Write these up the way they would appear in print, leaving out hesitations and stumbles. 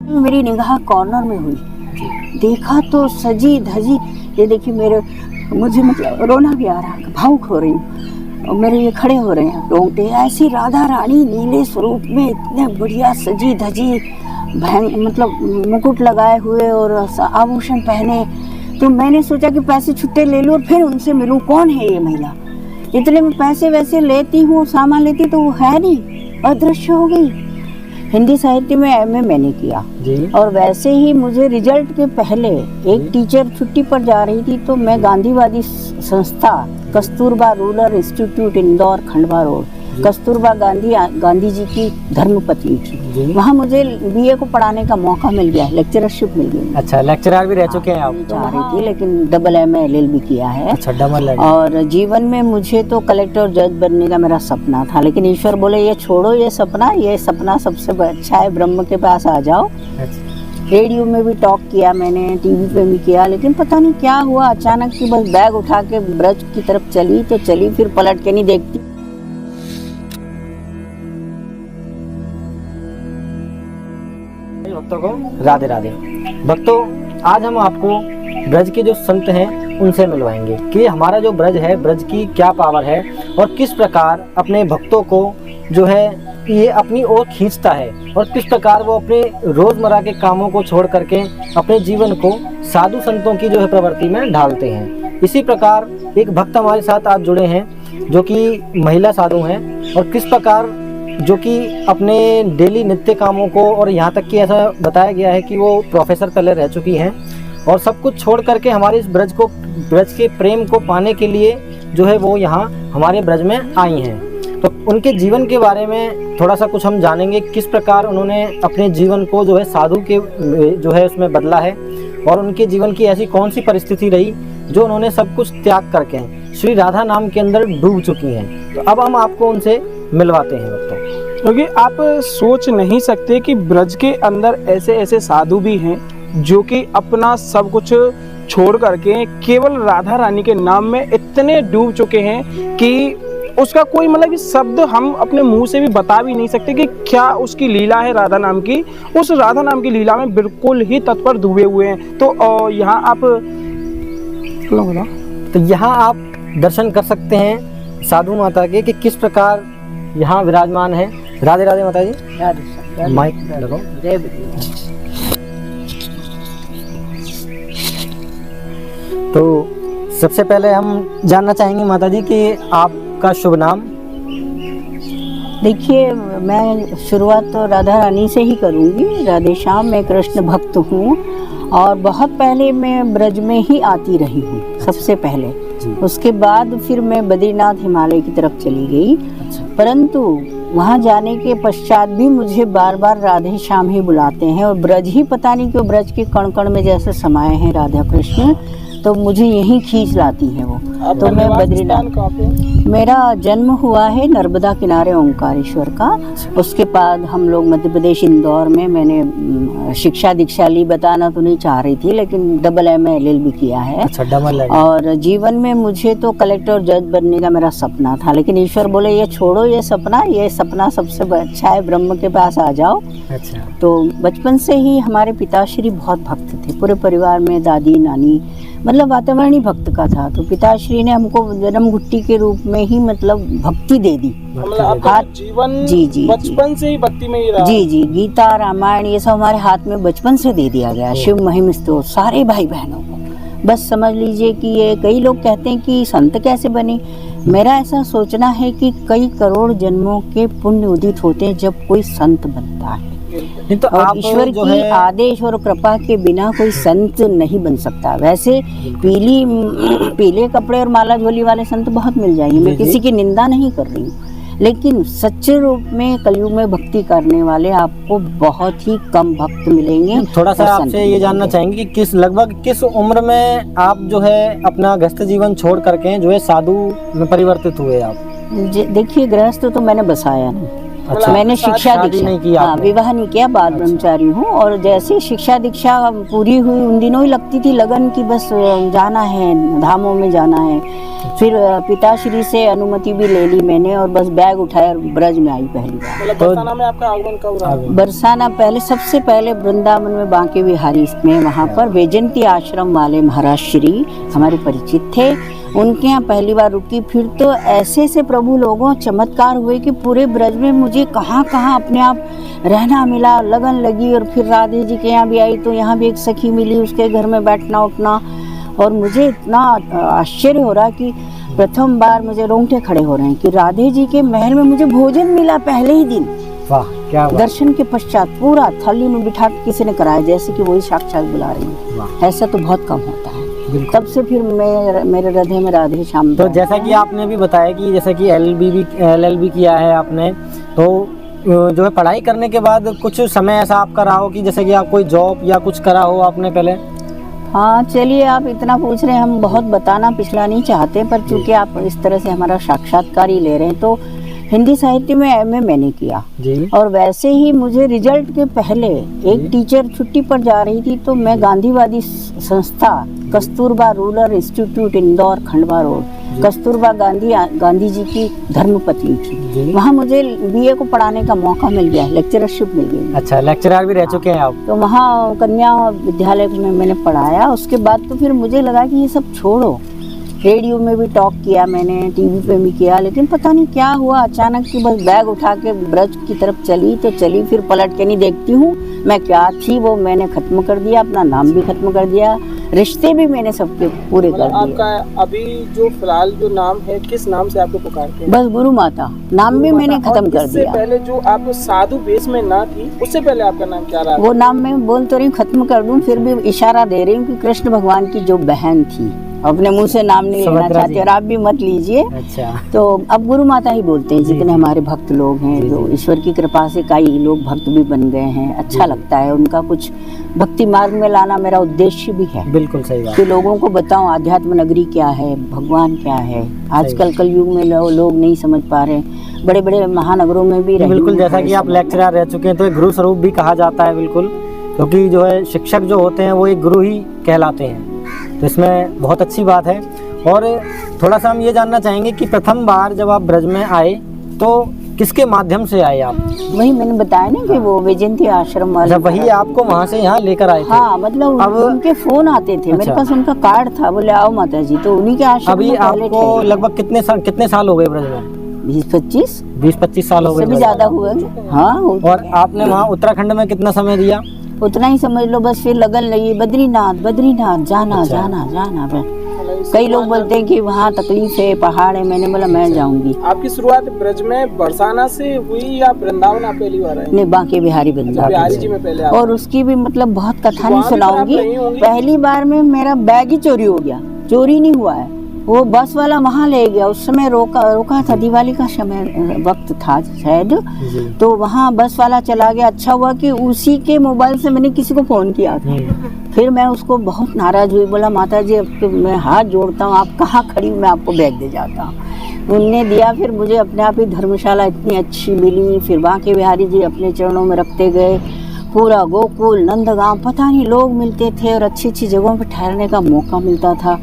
मेरी निगाह कॉर्नर में हुई, देखा तो सजी धजी, ये देखिए मुझे मतलब रोना भी आ रहा, भावुक हो रही हूँ और मेरे ये खड़े हो रहे हैं रोंगटे। ऐसी राधा रानी नीले स्वरूप में इतने बढ़िया सजी धजी, मतलब मुकुट लगाए हुए और आभूषण पहने। तो मैंने सोचा कि पैसे छुट्टे ले लूँ और फिर उनसे मिलूँ, कौन है ये महिला। इतने में पैसे वैसे लेती हूँ, सामान लेती तो वो है नहीं, अदृश्य हो गई। हिंदी साहित्य में एमए मैंने किया जी। और वैसे ही मुझे रिजल्ट के पहले एक टीचर छुट्टी पर जा रही थी, तो मैं गांधीवादी संस्था Kasturba rural institute Indore Khandwa road, Kasturba Gandhi ji की धर्मपत्नी थी, वहाँ मुझे बीए को पढ़ाने का मौका मिल गया, लेक्चरशिप मिल गई। अच्छा, लेक्चरर भी रह चुके हैं आप? चाह रही थी लेकिन डबल एमए LLB किया है। अच्छा, डबल एमए। और जीवन में मुझे तो कलेक्टर और जज बनने का मेरा सपना था, लेकिन ईश्वर बोले ये छोड़ो ये सपना सबसे अच्छा है, ब्रह्म के पास आ जाओ। रेडियो में भी टॉक किया मैंने, टीवी पे भी किया, लेकिन पता नहीं क्या हुआ, अचानक की बस बैग उठा के ब्रज की तरफ चली तो चली, फिर पलट के नहीं देखती। भक्तों को राधे राधे। भक्तों, आज हम आपको ब्रज के जो संत हैं उनसे मिलवाएंगे कि हमारा जो ब्रज है, ब्रज की क्या पावर है और किस प्रकार अपने भक्तों को जो है ये अपनी ओर खींचता है और किस प्रकार वो अपने रोजमर्रा के कामों को छोड़ करके अपने जीवन को साधु संतों की जो है प्रवृत्ति में ढालते हैं। इसी प्रकार एक भक्त हमारे साथ आज जुड़े हैं जो कि महिला साधु हैं और किस प्रकार जो कि अपने डेली नित्य कामों को, और यहाँ तक कि ऐसा बताया गया है कि वो प्रोफेसर तले रह चुकी हैं और सब कुछ छोड़ करके हमारे इस ब्रज के प्रेम को पाने के लिए जो है वो यहाँ हमारे ब्रज में आई हैं। तो उनके जीवन के बारे में थोड़ा सा कुछ हम जानेंगे, किस प्रकार उन्होंने अपने जीवन को जो है साधु के जो है उसमें बदला है और उनके जीवन की ऐसी कौन सी परिस्थिति रही जो उन्होंने सब कुछ त्याग करके श्री राधा नाम के अंदर डूब चुकी हैं। तो अब हम आपको उनसे मिलवाते हैं भक्तों। क्योंकि आप सोच नहीं सकते कि ब्रज के अंदर ऐसे ऐसे साधु भी हैं जो कि अपना सब कुछ छोड़ करके केवल राधा रानी के नाम में इतने डूब चुके हैं कि उसका कोई मतलब कि शब्द हम अपने मुंह से भी बता भी नहीं सकते कि क्या उसकी लीला है राधा नाम की। उस राधा नाम की लीला में बिल्कुल ही तत्पर डूबे हुए हैं। तो यहाँ आप दर्शन कर सकते हैं साधु माता के कि किस प्रकार यहाँ विराजमान है। राधे राधे माता जी। राधे। माइक लगाओ। तो सबसे पहले हम जानना चाहेंगे माता जी कि आपका शुभ नाम। देखिए, मैं शुरुआत तो राधा रानी से ही करूँगी। राधे श्याम, मैं कृष्ण भक्त हूँ और बहुत पहले मैं ब्रज में ही आती रही हूँ। सबसे पहले उसके बाद फिर मैं बद्रीनाथ हिमालय की तरफ चली गई। परंतु वहाँ जाने के पश्चात भी मुझे बार बार राधे श्याम ही बुलाते हैं और ब्रज ही पता नहीं क्यों ब्रज के कण कण में जैसे समाये हैं राधा कृष्ण, तो मुझे यहीं खींच लाती है वो। तो मैं बद्रीनाथ, मेरा जन्म हुआ है नर्मदा किनारे ओंकारेश्वर का। उसके बाद हम लोग मध्य प्रदेश इंदौर में मैंने शिक्षा दीक्षा ली। बताना तो नहीं चाह रही थी लेकिन डबल एमए LLB किया है। अच्छा, डबल एमए। और जीवन में मुझे तो कलेक्टर और जज बनने का मेरा सपना था, लेकिन ईश्वर बोले ये छोड़ो ये सपना सबसे अच्छा है, ब्रह्म के पास आ जाओ। अच्छा। तो बचपन से ही हमारे पिताश्री बहुत भक्त थे, पूरे परिवार में दादी नानी मतलब वातावरण ही भक्त का था। तो पिताश्री ने हमको जन्म घुट्टी के रूप में ही मतलब भक्ति दे दी। हाथ जीवन जी बचपन से ही भक्ति में ही रहा। जी, गीता रामायण ये सब हमारे हाथ में बचपन से दे दिया गया। शिव महिम स्तोत्र सारे भाई बहनों को। बस समझ लीजिए कि ये कई लोग कहते हैं कि संत कैसे बने। मेरा ऐसा सोचना है कि कई करोड़ जन्मों के पुण्य उदित होते हैं जब कोई संत बनता है। तो और ईश्वर की आदेश और कृपा के बिना कोई संत नहीं बन सकता। वैसे पीले कपड़े और माला झोली वाले संत बहुत मिल जाएंगे, मैं किसी की निंदा नहीं कर रही हूँ, लेकिन सच्चे रूप में कलयुग में भक्ति करने वाले आपको बहुत ही कम भक्त मिलेंगे। थोड़ा सा आपसे ये जानना चाहेंगे कि लगभग किस उम्र में आप जो है अपना गृहस्थ जीवन छोड़ करके जो है साधु में परिवर्तित हुए आप? देखिए, गृहस्थ तो मैंने बसाया नहीं, अच्छा। मैंने शिक्षा शादी दीक्षा नहीं की हाँ, आपने? विवाह नहीं किया, बाल ब्रह्मचारी हूँ। और जैसे शिक्षा दीक्षा पूरी हुई उन दिनों ही लगती थी लगन की बस जाना है, धामों में जाना है। फिर पिताश्री से अनुमति भी ले ली मैंने और बस बैग उठाया और ब्रज में आई पहली बार। मतलब बरसाना में आपका आगमन कब रहा? बरसाना पहले, सबसे पहले वृंदावन में बांके बिहारी में, वहाँ पर वैजयंती आश्रम वाले महाराज श्री हमारे परिचित थे, उनके यहाँ पहली बार रुकी। फिर तो ऐसे से प्रभु लोगों चमत्कार हुए कि पूरे ब्रज में मुझे कहाँ कहाँ अपने आप रहना मिला, लगन लगी। और फिर राधे जी के यहाँ भी आई तो यहाँ भी एक सखी मिली, उसके घर में बैठना उठना। और मुझे इतना आश्चर्य हो रहा कि प्रथम बार मुझे रोंगटे खड़े हो रहे हैं कि राधे जी के महल में मुझे भोजन मिला पहले ही दिन। वाह, क्या बात। दर्शन के पश्चात पूरा थाली में बिठा के किसी ने कराया, जैसे कि वही साक्षात बुला रही है। वाह। ऐसा तो बहुत कम होता है। बिल्कुल। तब से फिर मेरे हृदय में राधे श्याम। तो जैसा कि आपने अभी बताया कि जैसे कि LLB किया है आपने, तो जो है पढ़ाई करने के बाद कुछ समय ऐसा आपका रहा हो कि जैसे कि आप कोई जॉब या कुछ करा हो आपने पहले? हाँ चलिए, आप इतना पूछ रहे हैं, हम बहुत बताना पिछला नहीं चाहते, पर चूंकि आप इस तरह से हमारा साक्षात्कार ही ले रहे हैं, तो हिंदी साहित्य में MA मैंने किया। जी। और वैसे ही मुझे रिजल्ट के पहले एक टीचर छुट्टी पर जा रही थी, तो मैं गांधीवादी संस्था Kasturba rural institute Indore Khandwa road, Kasturba Gandhi ji की धर्मपत्नी थी, वहाँ मुझे BA को पढ़ाने का मौका मिल गया, लेक्चरशिप मिल गई। अच्छा, लेक्चरर भी रह चुके हैं आप? तो वहाँ कन्या विद्यालय में मैंने पढ़ाया। उसके बाद तो फिर मुझे लगा कि ये सब छोड़ो। रेडियो में भी टॉक किया मैंने, टीवी पे भी किया, लेकिन पता नहीं क्या हुआ अचानक कि बस बैग उठा के ब्रज की तरफ चली तो चली, फिर पलट के नहीं देखती हूँ मैं क्या थी वो मैंने खत्म कर दिया, अपना नाम भी खत्म कर दिया, रिश्ते भी मैंने सबके पूरे कर दिए। आपका अभी जो फिलहाल जो नाम है, किस नाम से आपको पुकारते हैं? बस गुरु माता नाम भी मैंने खत्म कर दिया। पहले जो आप साधु वेश में ना थी, उससे पहले आपका नाम क्या रहा? वो नाम मैं बोल तो रही हूँ, खत्म कर दूं, फिर भी इशारा दे रही हूँ कि कृष्ण भगवान की जो बहन थी, अपने मुंह से नाम नहीं लेना चाहते और आप भी मत लीजिए। अच्छा। तो अब गुरु माता ही बोलते हैं, जितने हमारे भक्त लोग हैं, जो ईश्वर की कृपा से कई लोग भक्त भी बन गए हैं, अच्छा लगता है उनका कुछ भक्ति मार्ग में लाना मेरा उद्देश्य भी है। बिल्कुल सही बात। कि लोगों को बताऊं आध्यात्म नगरी क्या है, भगवान क्या है। आजकल कलयुग में लोग नहीं समझ पा रहे, बड़े बड़े महानगरों में भी रहे। बिल्कुल, जैसा कि आप लेक्चरर रह चुके हैं तो एक गुरु स्वरूप भी कहा जाता है। बिल्कुल, क्योंकि जो है शिक्षक जो होते हैं वो एक गुरु ही कहलाते हैं, तो इसमें बहुत अच्छी बात है। और थोड़ा सा हम ये जानना चाहेंगे कि प्रथम बार जब आप ब्रज में आए तो किसके माध्यम से आए आप? वही मैंने बताया ना कि वो वैजयंती आश्रम वाले, जब वही आपको वहाँ से यहाँ लेकर आए थे? हाँ, मतलब अब उनके फोन आते थे। मेरे पास उनका कार्ड था, बोले आओ माता जी, तो उन्हीं के आश्रम अभी में पहले आपको थे। लगभग कितने साल हो गए ब्रज में? 20-25 साल हो गए? से भी ज्यादा हुए। हाँ, और आपने वहाँ उत्तराखंड में कितना समय दिया? उतना ही समझ लो। बस फिर लगन लगी, बद्रीनाथ जाना जाना जाना। कई लोग बोलते हैं कि वहाँ तकलीफ है, पहाड़ है, मैंने बोला मैं जाऊंगी। आपकी शुरुआत ब्रज में बरसाना से हुई या वृंदावन आप पहली बार आए? नहीं, बांके बिहारी बिहारी जी में पहले। और उसकी भी मतलब बहुत कथा नहीं सुनाऊंगी। पहली बार में मेरा बैग ही चोरी हो गया, चोरी नहीं हुआ है, वो बस वाला वहाँ ले गया। उस समय रोका था, दिवाली का समय वक्त था शायद, तो वहाँ बस वाला चला गया। अच्छा हुआ कि उसी के मोबाइल से मैंने किसी को फोन किया था। फिर मैं उसको बहुत नाराज हुई, बोला माता जी अब मैं हाथ जोड़ता हूँ, आप कहाँ खड़ी, मैं आपको बैग दे जाता हूँ। उनने दिया। फिर मुझे अपने आप ही धर्मशाला इतनी अच्छी मिली। फिर बांके बिहारी जी अपने चरणों में रखते गए। पूरा गोकुल नंदगांव पता नहीं लोग मिलते थे और अच्छी अच्छी जगहों पर ठहरने का मौका मिलता था।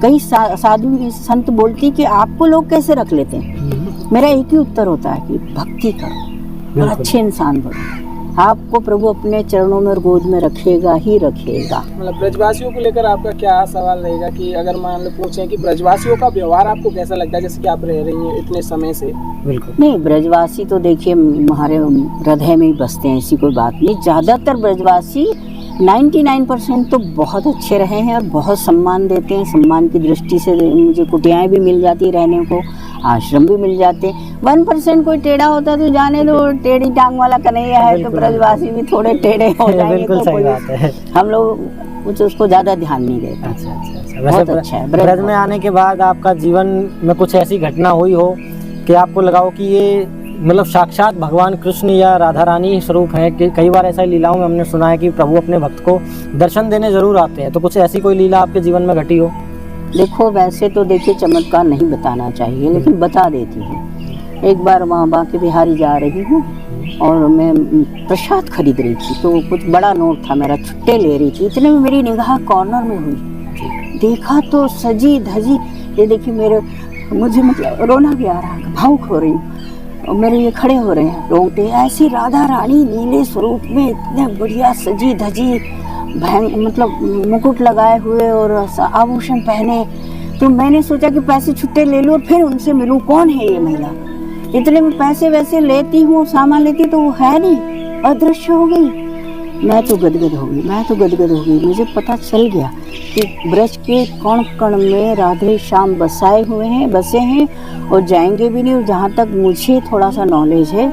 कई साधु संत बोलती कि आपको लोग कैसे रख लेते हैं। मेरा एक ही उत्तर होता है कि भक्ति करो और अच्छे इंसान बनो, आपको प्रभु अपने चरणों में और गोद में रखेगा ही रखेगा। मतलब ब्रजवासियों को लेकर आपका क्या सवाल रहेगा कि अगर मान लो पूछें कि ब्रजवासियों का व्यवहार आपको कैसा लगता है, जैसे कि आप रह रही हैं इतने समय से? बिल्कुल नहीं, ब्रजवासी तो देखिए हमारे हृदय में ही बसते हैं, ऐसी कोई बात नहीं। ज़्यादातर ब्रजवासी 99% तो बहुत अच्छे रहे हैं और बहुत सम्मान देते हैं। सम्मान की दृष्टि से मुझे कुटियाएँ भी मिल जाती रहने को, आश्रम भी मिल जाते। 1% कोई टेढ़ा होता तो जाने दो, टेढ़ी टांग वाला कन्हैया है, तो ब्रजवासी भी थोड़े टेढ़े हो जाएंगे। बिल्कुल सही बात है। हम लोग कुछ उसको ज्यादा ध्यान नहीं देते। अच्छा। बहुत अच्छा है। ब्रज में आने के बाद आपका जीवन में कुछ ऐसी घटना हुई हो कि आपको लगा हो कि ये मतलब साक्षात भगवान कृष्ण या राधा रानी स्वरूप है? कि कई बार ऐसा लीलाओं में हमने सुना है कि प्रभु अपने भक्त को दर्शन देने जरूर आते हैं, तो कुछ ऐसी कोई लीला आपके जीवन में घटी हो? देखो, वैसे तो देखिए चमत्कार नहीं बताना चाहिए, लेकिन बता देती हूँ। एक बार वहाँ बांके बिहारी जा रही हूँ और मैं प्रसाद खरीद रही थी, तो कुछ बड़ा नोट था मेरा, छुट्टे ले रही थी। इतने में मेरी निगाह कॉर्नर में हुई, देखा तो सजी धजी, ये देखिए मेरे, मुझे मतलब रोना भी आ रहा है, भावुक हो रही हूँ। और मेरे ये खड़े हो रहे हैं रोंगटे, ऐसी राधा रानी नीले स्वरूप में इतने बढ़िया सजी धजी, मतलब मुकुट लगाए हुए और आभूषण पहने। तो मैंने सोचा कि पैसे छुट्टे ले लूँ और फिर उनसे मिलूँ, कौन है ये महिला। इतने में पैसे वैसे लेती हूँ, सामान लेती तो वो है नहीं, अदृश्य हो गई। मैं तो गदगद हो गई, मुझे पता चल गया कि ब्रज के कण कण में राधे श्याम बसे हैं और जाएंगे भी नहीं। और जहाँ तक मुझे थोड़ा सा नॉलेज है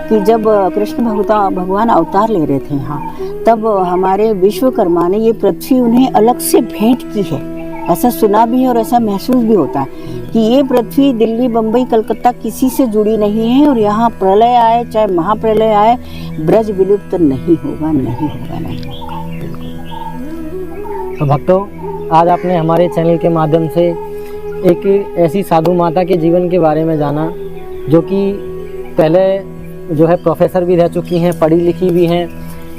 कि जब कृष्ण भगवान अवतार ले रहे थे यहाँ, तब हमारे विश्वकर्मा ने ये पृथ्वी उन्हें अलग से भेंट की है। ऐसा सुना भी है और ऐसा महसूस भी होता है कि ये पृथ्वी दिल्ली, बम्बई, कलकत्ता किसी से जुड़ी नहीं है और यहाँ प्रलय आए चाहे महाप्रलय आए, ब्रज विलुप्त नहीं होगा। तो भक्तों, आज आपने हमारे चैनल के माध्यम से एक ऐसी साधु माता के जीवन के बारे में जाना जो कि पहले जो है प्रोफेसर भी रह चुकी हैं, पढ़ी लिखी भी हैं।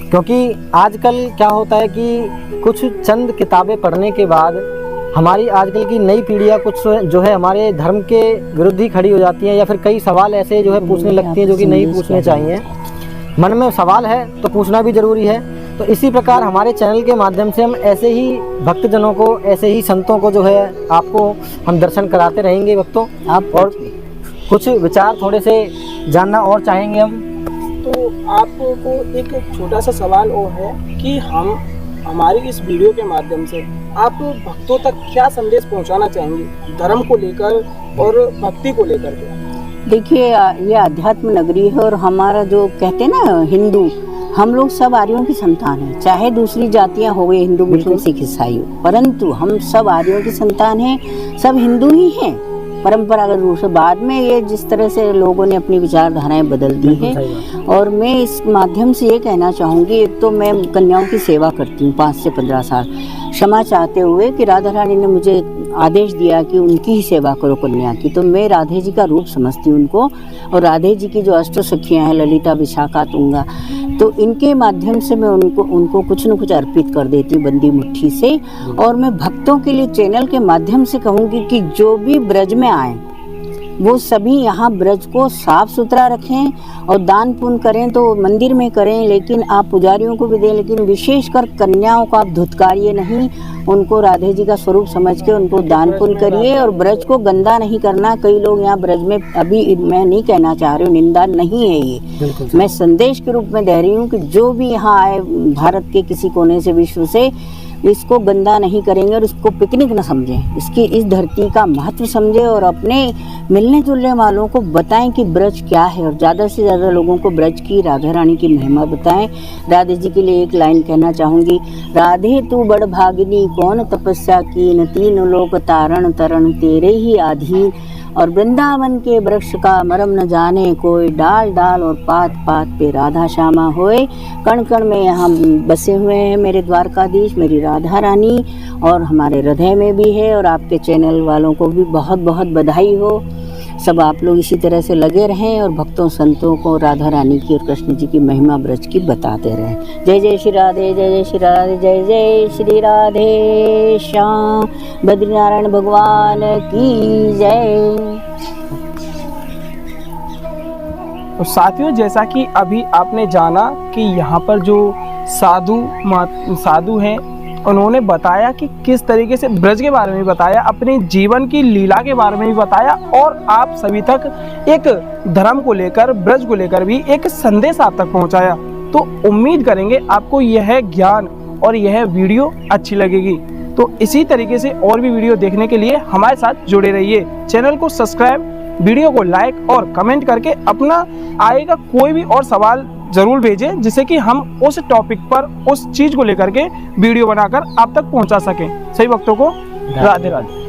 क्योंकि आजकल क्या होता है कि कुछ चंद किताबें पढ़ने के बाद हमारी आजकल की नई पीढ़ियाँ कुछ जो है हमारे धर्म के विरुद्ध ही खड़ी हो जाती हैं, या फिर कई सवाल ऐसे जो है पूछने लगती हैं जो कि नहीं पूछने चाहिए। मन में सवाल है तो पूछना भी जरूरी है। तो इसी प्रकार हमारे चैनल के माध्यम से हम ऐसे ही भक्तजनों को, ऐसे ही संतों को जो है आपको हम दर्शन कराते रहेंगे भक्तों। आप और कुछ विचार थोड़े से जानना और चाहेंगे हम। तो आपको एक छोटा सा सवाल और है कि हमारी इस वीडियो के माध्यम से आप भक्तों तक क्या संदेश पहुंचाना चाहेंगे धर्म को लेकर और भक्ति को लेकर के? देखिए, ये अध्यात्म नगरी है और हमारा जो कहते हैं ना हिंदू, हम लोग सब आर्यों की संतान हैं। चाहे दूसरी जातियां हो गई, हिंदू, मुस्लिम, सिख, ईसाई, परंतु हम सब आर्यों की संतान हैं, सब हिंदू ही हैं परंपरागत रूप से। बाद में ये जिस तरह से लोगों ने अपनी विचारधाराएं बदल दी है। और मैं इस माध्यम से ये कहना चाहूँगी, एक तो मैं कन्याओं की सेवा करती हूँ 5 से 15 साल, क्षमा चाहते हुए कि राधा रानी ने मुझे आदेश दिया कि उनकी ही सेवा करो कन्या की। तो मैं राधे जी का रूप समझती हूँ उनको, और राधे जी की जो अष्ट सखियाँ हैं, ललिता, विशाखा, तुंगा, तो इनके माध्यम से मैं उनको कुछ न कुछ अर्पित कर देती हूँ बंदी मुट्ठी से। और मैं भक्तों के लिए चैनल के माध्यम से कहूँगी कि जो भी ब्रज में आए वो सभी यहाँ ब्रज को साफ सुथरा रखें और दान पुण्य करें तो मंदिर में करें, लेकिन आप पुजारियों को भी दें, लेकिन विशेषकर कन्याओं को आप धुतकारिए नहीं, उनको राधे जी का स्वरूप समझ के उनको दान पुण्य करिए और ब्रज को गंदा नहीं करना। कई लोग यहाँ ब्रज में, अभी मैं नहीं कहना चाह रही हूँ, निंदा नहीं है ये, मैं संदेश के रूप में दे रही हूँ कि जो भी यहाँ आए भारत के किसी कोने से, विश्व से, इसको गंदा नहीं करेंगे और इसको पिकनिक न समझें, इसकी इस धरती का महत्व समझें और अपने मिलने जुलने वालों को बताएं कि ब्रज क्या है, और ज़्यादा से ज़्यादा लोगों को ब्रज की, राधा रानी की महिमा बताएं। राधे जी के लिए एक लाइन कहना चाहूँगी, राधे तू बड़ भागिनी, कौन तपस्या की, न तीन लोक तारण तरण तेरे ही आधीन, और वृंदावन के वृक्ष का मरम न जाने कोई, डाल डाल और पात पात पे राधा श्यामा होए, कण कण में यहाँ बसे हुए हैं मेरे द्वारकाधीश, मेरी राधा रानी, और हमारे हृदय में भी है। और आपके चैनल वालों को भी बहुत बहुत बधाई हो। सब आप लोग इसी तरह से लगे रहें और भक्तों संतों को राधा रानी की और कृष्ण जी की महिमा ब्रज की बताते रहें। जय जय श्री राधे, जय जय श्री राधे, जय जय श्री राधे श्याम, बद्रीनारायण भगवान की जय। तो साथियों, जैसा कि अभी आपने जाना कि यहाँ पर जो साधु हैं, उन्होंने बताया कि किस तरीके से ब्रज के बारे में बताया, अपने जीवन की लीला के बारे में भी बताया, और आप सभी तक एक धर्म को लेकर, ब्रज को लेकर भी एक संदेश आप तक पहुंचाया। तो उम्मीद करेंगे आपको यह ज्ञान और यह वीडियो अच्छी लगेगी। तो इसी तरीके से और भी वीडियो देखने के लिए हमारे साथ जुड़े रहिए। चैनल को सब्सक्राइब, वीडियो को लाइक और कमेंट करके अपना आएगा कोई भी और सवाल जरूर भेजें, जिससे कि हम उस टॉपिक पर, उस चीज को लेकर के वीडियो बनाकर आप तक पहुंचा सकें। सही भक्तों को राधे राधे।